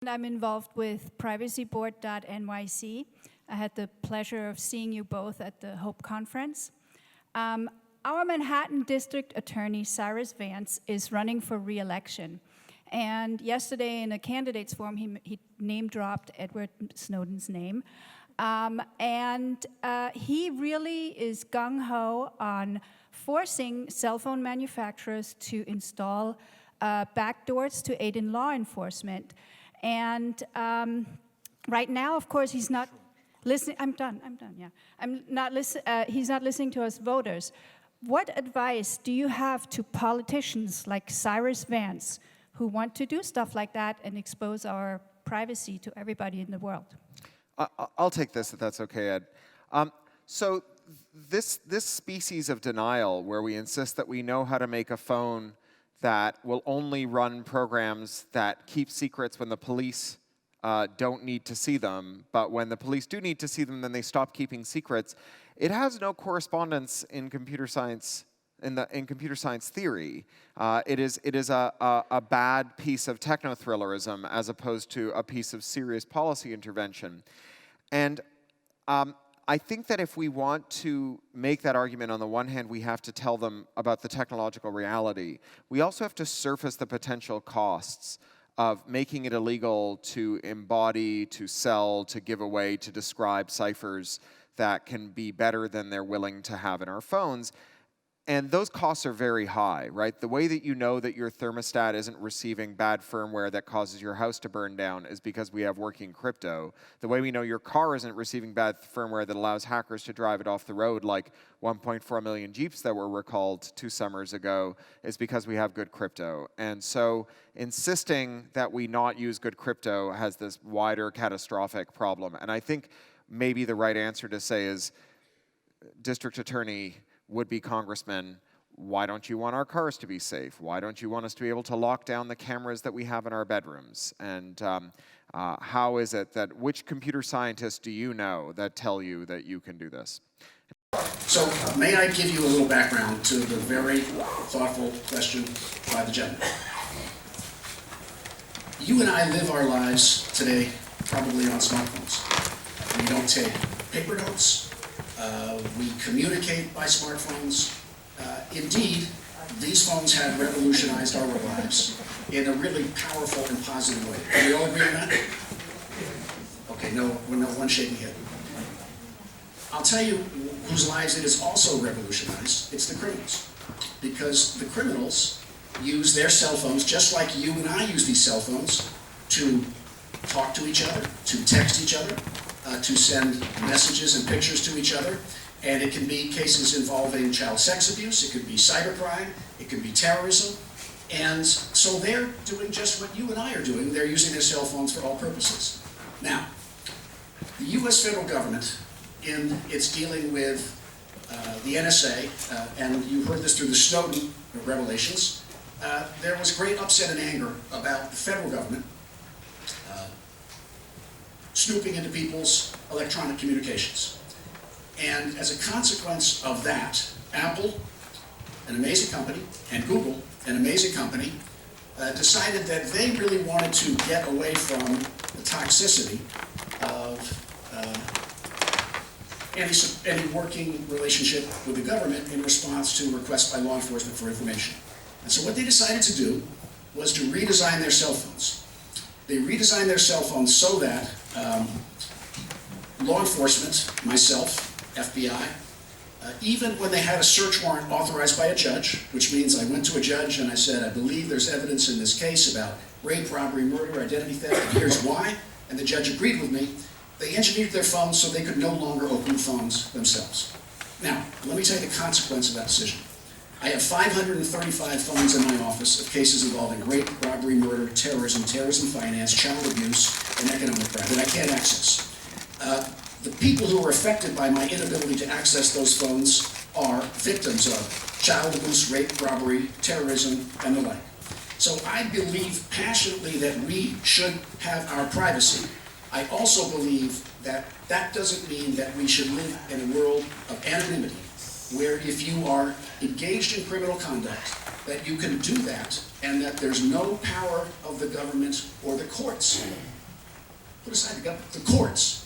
I'm involved with privacyboard.nyc. I had the pleasure of seeing you both at the HOPE conference. Our Manhattan District Attorney, Cyrus Vance, is running for re-election. And yesterday in a candidates forum, he name-dropped Edward Snowden's name. He really is gung-ho on forcing cell phone manufacturers to install backdoors to aid in law enforcement. And right now, of course, he's not listening. I'm done, yeah. He's not listening to us voters. What advice do you have to politicians like Cyrus Vance who want to do stuff like that and expose our privacy to everybody in the world? I'll take this, if that's okay, Ed. So this species of denial, where we insist that we know how to make a phone that will only run programs that keep secrets when the police don't need to see them, but when the police do need to see them, then they stop keeping secrets. It has no correspondence in computer science, in computer science theory. It is a bad piece of techno-thrillerism as opposed to a piece of serious policy intervention. And I think that if we want to make that argument, on the one hand, we have to tell them about the technological reality. We also have to surface the potential costs of making it illegal to embody, to sell, to give away, to describe ciphers that can be better than they're willing to have in our phones. And those costs are very high, right? The way that you know that your thermostat isn't receiving bad firmware that causes your house to burn down is because we have working crypto. The way we know your car isn't receiving bad firmware that allows hackers to drive it off the road, like 1.4 million Jeeps that were recalled 2 summers ago, is because we have good crypto. And so insisting that we not use good crypto has this wider catastrophic problem. And I think maybe the right answer to say is, District Attorney, would-be congressman, why don't you want our cars to be safe? Why don't you want us to be able to lock down the cameras that we have in our bedrooms? And how is it that, which computer scientists do you know that tell you that you can do this? So may I give you a little background to the very thoughtful question by the gentleman. You and I live our lives today probably on smartphones. We don't take paper notes. We communicate by smartphones. Indeed, these phones have revolutionized our lives in a really powerful and positive way. Can we all agree on that? Okay, no one shaking head. I'll tell you whose lives it has also revolutionized. It's the criminals. Because the criminals use their cell phones, just like you and I use these cell phones, to talk to each other, to text each other, to send messages and pictures to each other. And it can be cases involving child sex abuse, it could be cybercrime, it could be terrorism. And so they're doing just what you and I are doing. They're using their cell phones for all purposes. Now, the US federal government, in its dealing with the NSA, and you heard this through the Snowden revelations, there was great upset and anger about the federal government snooping into people's electronic communications. And as a consequence of that, Apple, an amazing company, and Google, an amazing company, decided that they really wanted to get away from the toxicity of any working relationship with the government in response to requests by law enforcement for information. And so what they decided to do was to redesign their cell phones. They redesigned their cell phones so that law enforcement, myself, FBI, even when they had a search warrant authorized by a judge, which means I went to a judge and I said, I believe there's evidence in this case about rape, robbery, murder, identity theft, and here's why, and the judge agreed with me, they engineered their phones so they could no longer open the phones themselves. Now, let me tell you the consequence of that decision. I have 535 phones in my office of cases involving rape, robbery, murder, terrorism, terrorism finance, child abuse, and economic crime that I can't access. The people who are affected by my inability to access those phones are victims of child abuse, rape, robbery, terrorism, and the like. So I believe passionately that we should have our privacy. I also believe that that doesn't mean that we should live in a world of anonymity, where if you are engaged in criminal conduct, that you can do that and that there's no power of the government or the courts, put aside the government, the courts,